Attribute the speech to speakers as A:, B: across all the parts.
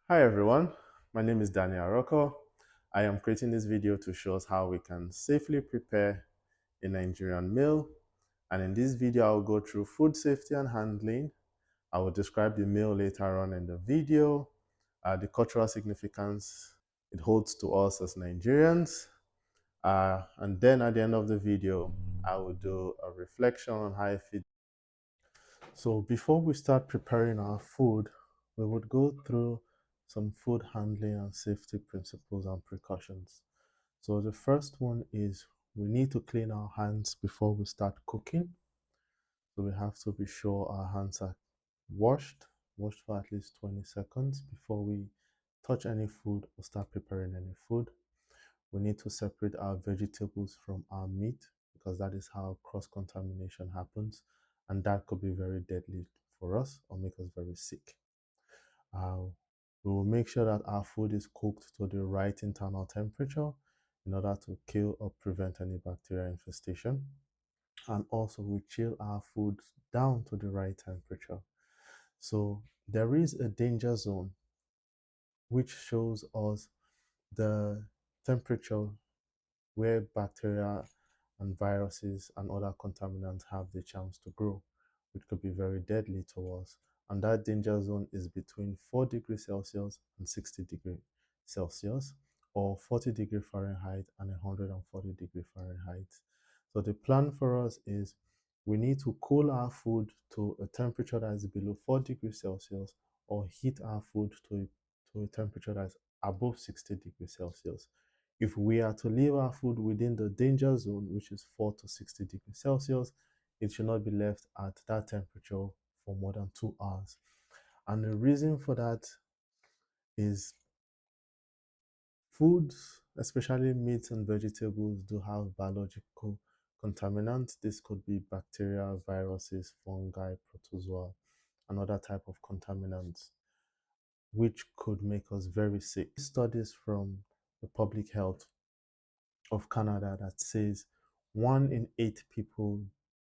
A: Hi everyone, my name is Daniel Rocco. I am creating this video to show us how we can safely prepare a Nigerian meal. And in this video, I'll go through food safety and handling. I will describe the meal later on in the video, the cultural significance it holds to us as Nigerians. And then at the end of the video, I will do a reflection on how it fits. So before we start preparing our food, we would go through some food handling and safety principles and precautions. So the first one is we need to clean our hands before we start cooking. So we have to be sure our hands are washed for at least 20 seconds before we touch any food or start preparing any food. We need to separate our vegetables from our meat because that is how cross-contamination happens, and that could be very deadly for us or make us very sick. We will make sure that our food is cooked to the right internal temperature in order to kill or prevent any bacterial infestation. And also we chill our food down to the right temperature. So there is a danger zone which shows us the temperature where bacteria and viruses and other contaminants have the chance to grow, which could be very deadly to us. And that danger zone is between 4 degrees Celsius and 60 degrees Celsius, or 40 degrees Fahrenheit and 140 degrees Fahrenheit. So the plan for us is we need to cool our food to a temperature that is below 4 degrees Celsius or heat our food to a temperature that is above 60 degrees Celsius. If we are to leave our food within the danger zone, which is 4 to 60 degrees Celsius, it should not be left at that temperature for more than 2 hours. And the reason for that is foods, especially meats and vegetables, do have biological contaminants. This could be bacteria, viruses, fungi, protozoa, and other type of contaminants, which could make us very sick. Studies from the public health of Canada that says 1 in 8 people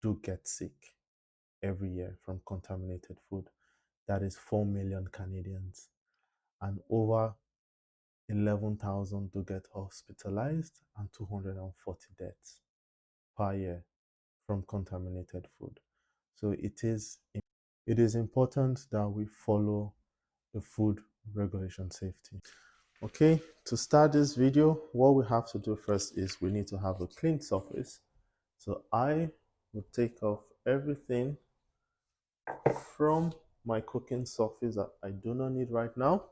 A: do get sick every year from contaminated food. That is 4 million Canadians. And over 11,000 do get hospitalized and 240 deaths per year from contaminated food. So it is important that we follow the food regulation safety. Okay, to start this video, what we have to do first is we need to have a clean surface. So I will take off everything from my cooking surface that I do not need right now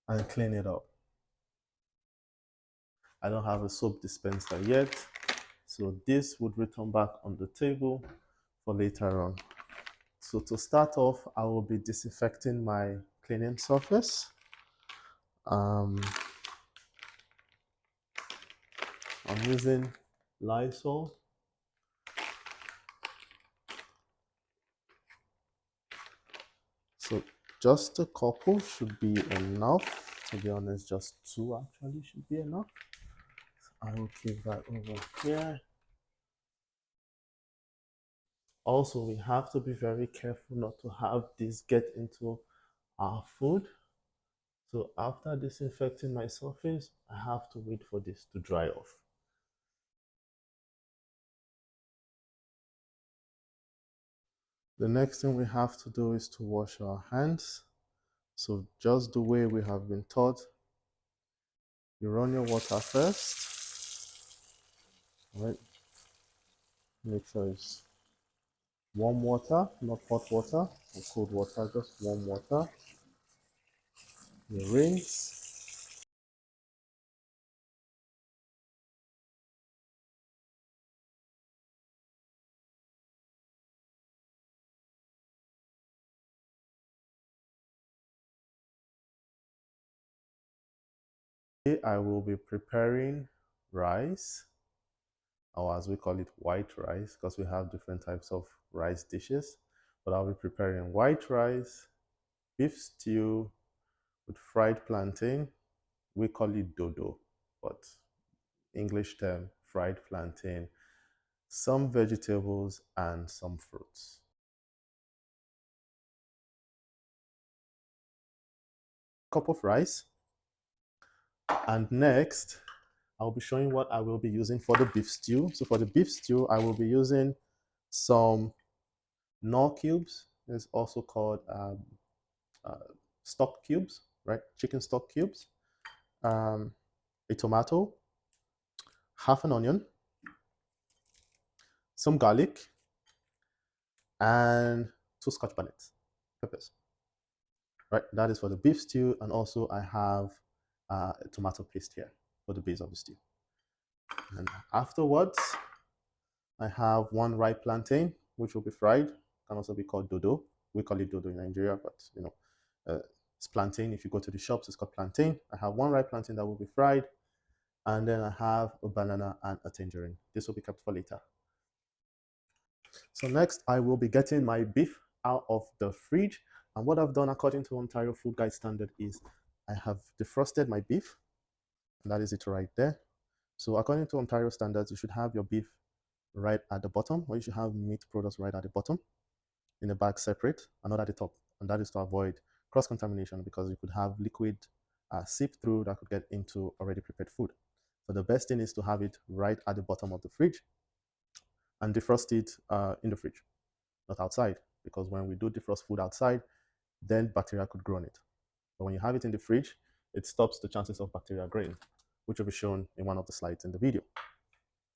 A: and clean it up. I don't have a soap dispenser yet, so this would return back on the table for later on. So to start off, I will be disinfecting my cleaning surface. I'm using Lysol. So just a couple should be enough. To be honest, just 2 actually should be enough. So I will keep that over here. Also, we have to be very careful not to have this get into our food. So after disinfecting my surface, I have to wait for this to dry off. The next thing we have to do is to wash our hands. So just the way we have been taught, you run your water first, right? Make sure it's warm water, not hot water or cold water, just warm water. You rinse. Today I will be preparing rice, or as we call it, white rice, because we have different types of rice dishes. But I'll be preparing white rice, beef stew with fried plantain. We call it dodo, but English term, fried plantain, some vegetables, and some fruits. cup of rice. And next, I'll be showing what I will be using for the beef stew. So for the beef stew, I will be using some Knorr cubes. It's also called stock cubes, right? Chicken stock cubes. A tomato, half an onion, some garlic, and 2 Scotch bonnet peppers. Right, that is for the beef stew, and also I have a tomato paste here for the base of the stew. And afterwards, I have 1 ripe plantain, which will be fried. Can also be called dodo. We call it dodo in Nigeria, but you know, it's plantain. If you go to the shops, it's called plantain. I have 1 ripe plantain that will be fried, and then I have a banana and a tangerine. This will be kept for later. So next, I will be getting my beef out of the fridge. And what I've done according to Ontario Food Guide Standard is I have defrosted my beef, and that is it right there. So according to Ontario standards, you should have your beef right at the bottom, or you should have meat products right at the bottom in a bag separate and not at the top. And that is to avoid cross-contamination, because you could have liquid seep through that could get into already prepared food. So the best thing is to have it right at the bottom of the fridge and defrost it in the fridge, not outside, because when we do defrost food outside, then bacteria could grow on it. But when you have it in the fridge, it stops the chances of bacteria growing, which will be shown in one of the slides in the video.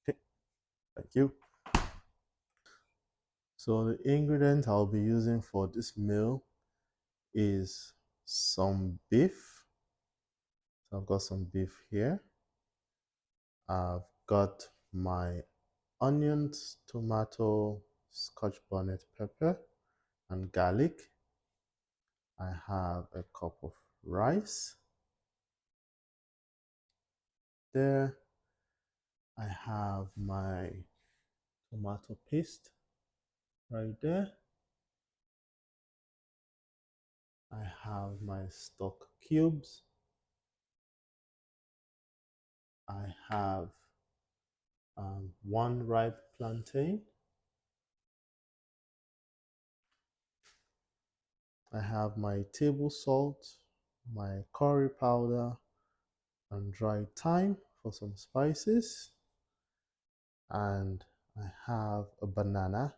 A: Okay, thank you. So the ingredient I'll be using for this meal is some beef. So I've got some beef here. I've got my onions, tomato, Scotch bonnet pepper, and garlic. I have a cup of rice there. I have my tomato paste right there. I have my stock cubes. I have 1 ripe plantain. I have my table salt, my curry powder, and dried thyme for some spices. And I have a banana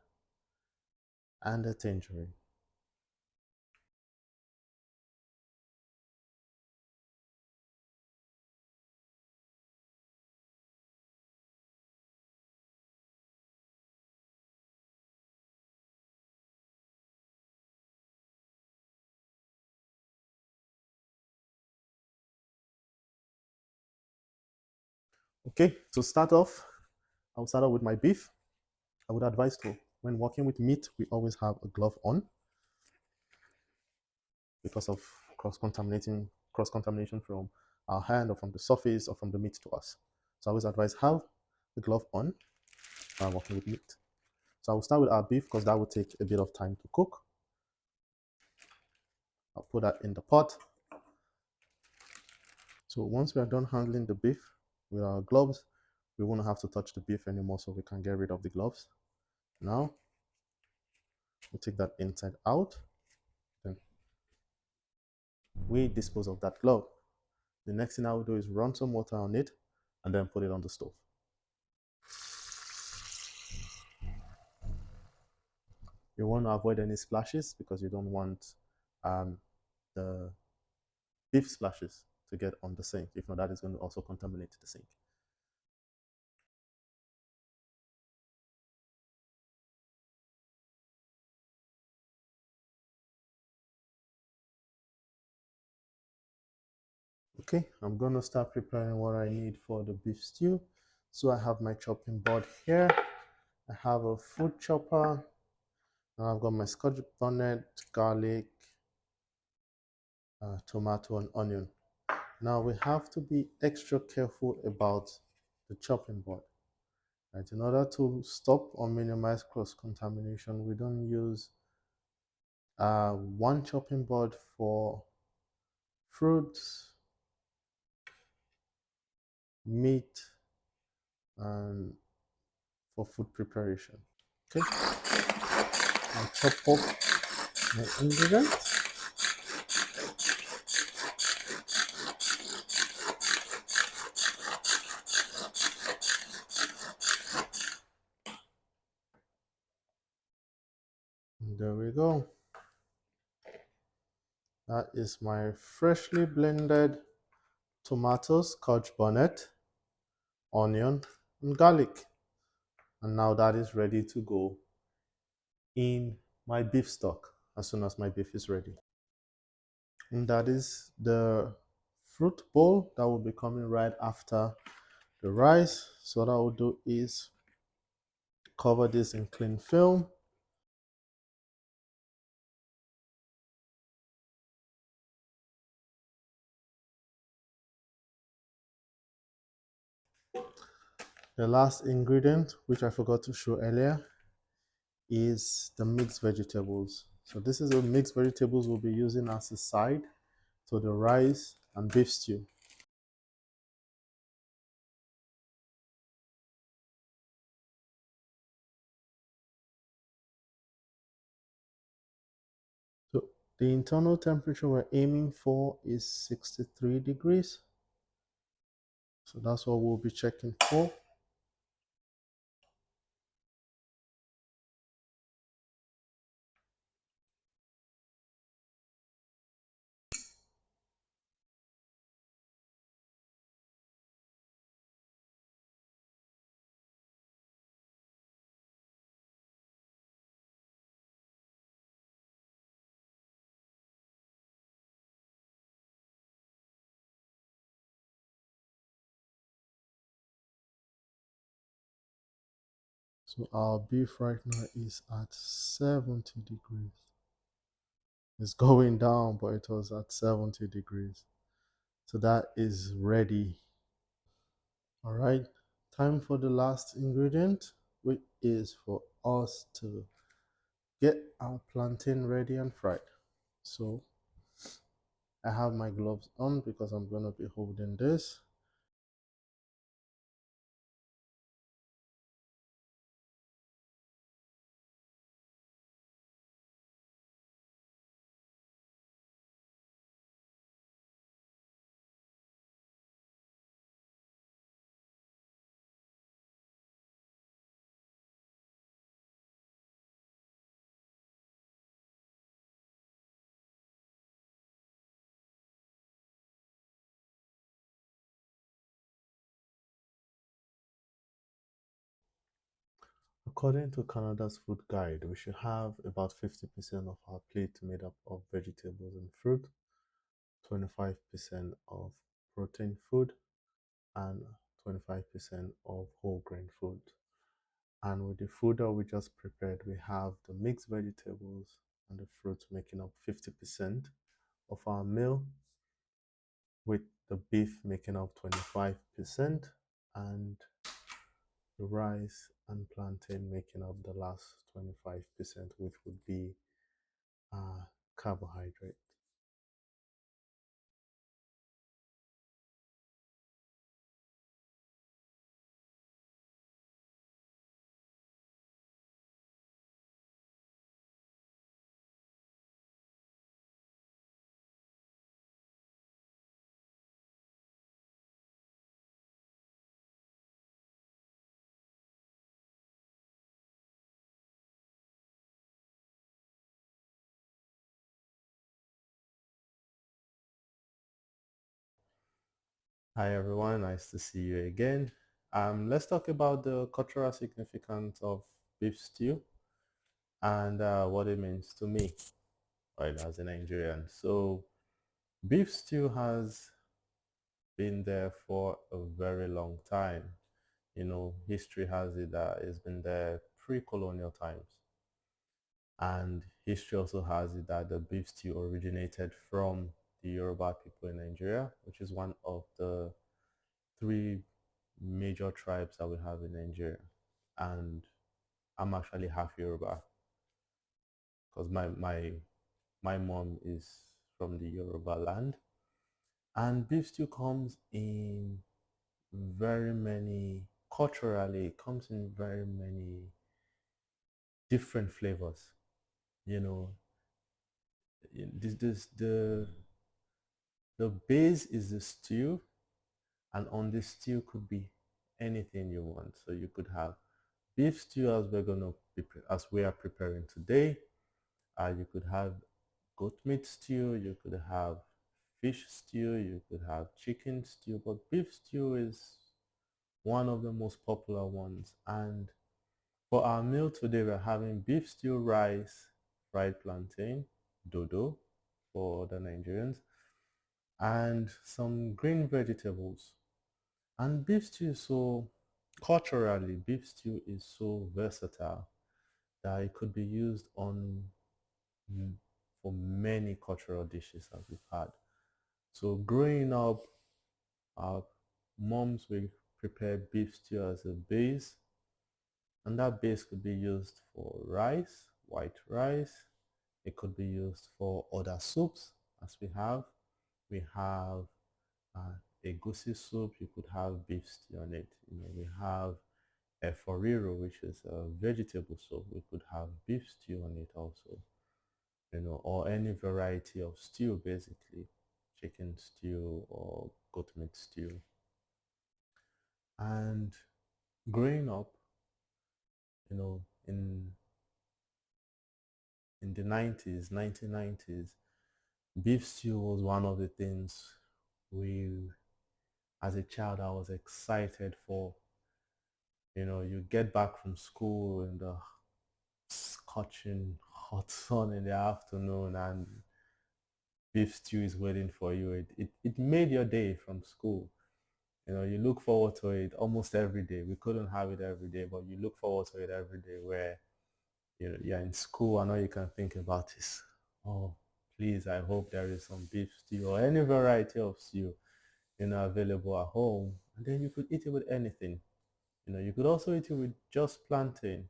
A: and a tangerine. Okay, to start off, I'll start off with my beef. I would advise to, when working with meat, we always have a glove on because of cross-contamination from our hand or from the surface or from the meat to us. So I always advise have the glove on when working with meat. So I will start with our beef because that will take a bit of time to cook. I'll put that in the pot. So once we are done handling the beef with our gloves, we won't have to touch the beef anymore, so we can get rid of the gloves. Now, we take that inside out, then we dispose of that glove. The next thing I will do is run some water on it and then put it on the stove. You want to avoid any splashes because you don't want the beef splashes to get on the sink. If not, that is going to also contaminate the sink. Okay, I'm going to start preparing what I need for the beef stew. So I have my chopping board here. I have a food chopper. Now I've got my Scotch bonnet, garlic, tomato, and onion. Now we have to be extra careful about the chopping board. Right? In order to stop or minimize cross-contamination, we don't use one chopping board for fruits, meat, and for food preparation. Okay, I'll chop up my ingredients. There we go. That is my freshly blended tomatoes, scotch bonnet, onion, and garlic. And now that is ready to go in my beef stock as soon as my beef is ready. And that is the fruit bowl that will be coming right after the rice. So what I will do is cover this in cling film. The last ingredient, which I forgot to show earlier, is the mixed vegetables. So this is the mixed vegetables we'll be using as a side to the rice and beef stew. So the internal temperature we're aiming for is 63 degrees. So that's what we'll be checking for. So our beef right now is at 70 degrees. It's going down, but it was at 70 degrees. So that is ready. All right, time for the last ingredient, which is for us to get our plantain ready and fried. So I have my gloves on because I'm going to be holding this. According to Canada's food guide, we should have about 50% of our plate made up of vegetables and fruit, 25% of protein food, and 25% of whole grain food. And with the food that we just prepared, we have the mixed vegetables and the fruit making up 50% of our meal, with the beef making up 25%, and the rice and plantain making up the last 25%, which would be carbohydrate. Hi everyone, nice to see you again. Let's talk about the cultural significance of beef stew and what it means to me, right, as a Nigerian. So beef stew has been there for a very long time. You know, history has it that it's been there pre-colonial times. And history also has it that the beef stew originated from the Yoruba people in Nigeria, which is one of the three major tribes that we have in Nigeria. And I'm actually half Yoruba because my mom is from the Yoruba land. And beef stew comes in very many, culturally, it comes in very many different flavors. You know, the base is the stew, and on the stew could be anything you want. So you could have beef stew as we're gonna be, as we are preparing today. You could have goat meat stew, you could have fish stew, you could have chicken stew, but beef stew is one of the most popular ones. And for our meal today, we're having beef stew, rice, fried plantain, dodo for the Nigerians, and some green vegetables. And beef stew is so, culturally, beef stew is so versatile that it could be used on for many cultural dishes that we've had. So growing up, our moms will prepare beef stew as a base, and that base could be used for rice, white rice. It could be used for other soups, as we have. We have a goosey soup. You could have beef stew on it. We have a foriro, which is a vegetable soup. We could have beef stew on it also. Or any variety of stew, basically, chicken stew or goat meat stew. And growing up, you know, in the 90s, 1990s, beef stew was one of the things we, as a child, I was excited for. You get back from school in the scorching hot sun in the afternoon, and beef stew is waiting for you. It made your day from school. You look forward to it almost every day. We couldn't have it every day, but you look forward to it every day where you're in school and all you can think about is, oh, please, I hope there is some beef stew or any variety of stew, available at home. And then you could eat it with anything. You could also eat it with just plantain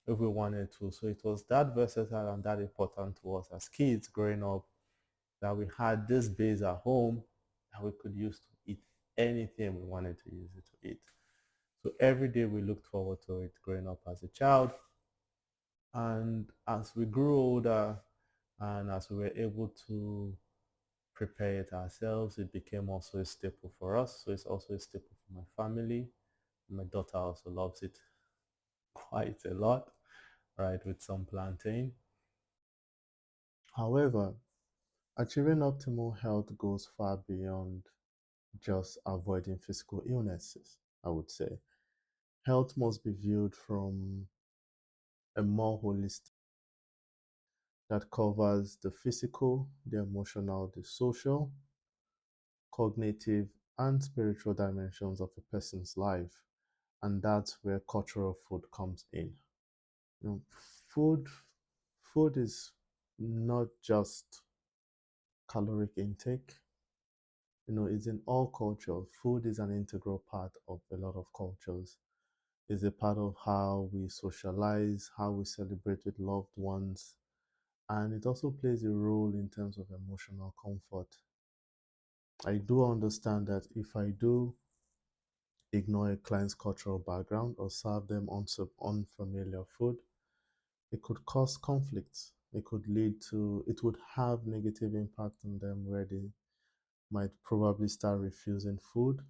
A: if we wanted to. So it was that versatile and that important to us as kids growing up, that we had this base at home that we could use to eat anything we wanted to use it to eat. So every day we looked forward to it growing up as a child. And as we grew older and as we were able to prepare it ourselves, it became also a staple for us. So it's also a staple for my family. My daughter also loves it quite a lot, right, with some plantain. However, achieving optimal health goes far beyond just avoiding physical illnesses, I would say. Health must be viewed from a more holistic that covers the physical, the emotional, the social, cognitive, and spiritual dimensions of a person's life. And that's where cultural food comes in. You know, food food is not just caloric intake. It's in all cultures. Food is an integral part of a lot of cultures. It's a part of how we socialize, how we celebrate with loved ones, and it also plays a role in terms of emotional comfort. I do understand that if I do ignore a client's cultural background or serve them unfamiliar food, it could cause conflicts. It would have negative impact on them where they might probably start refusing food,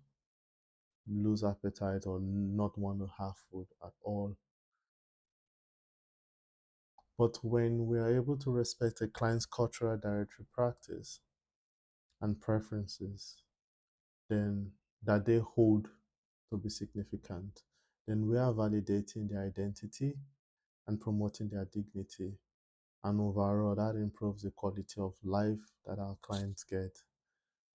A: lose appetite, or not want to have food at all. But when we are able to respect a client's cultural dietary practice and preferences, then that they hold to be significant, then we are validating their identity and promoting their dignity. And overall, that improves the quality of life that our clients get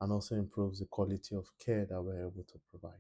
A: and also improves the quality of care that we're able to provide.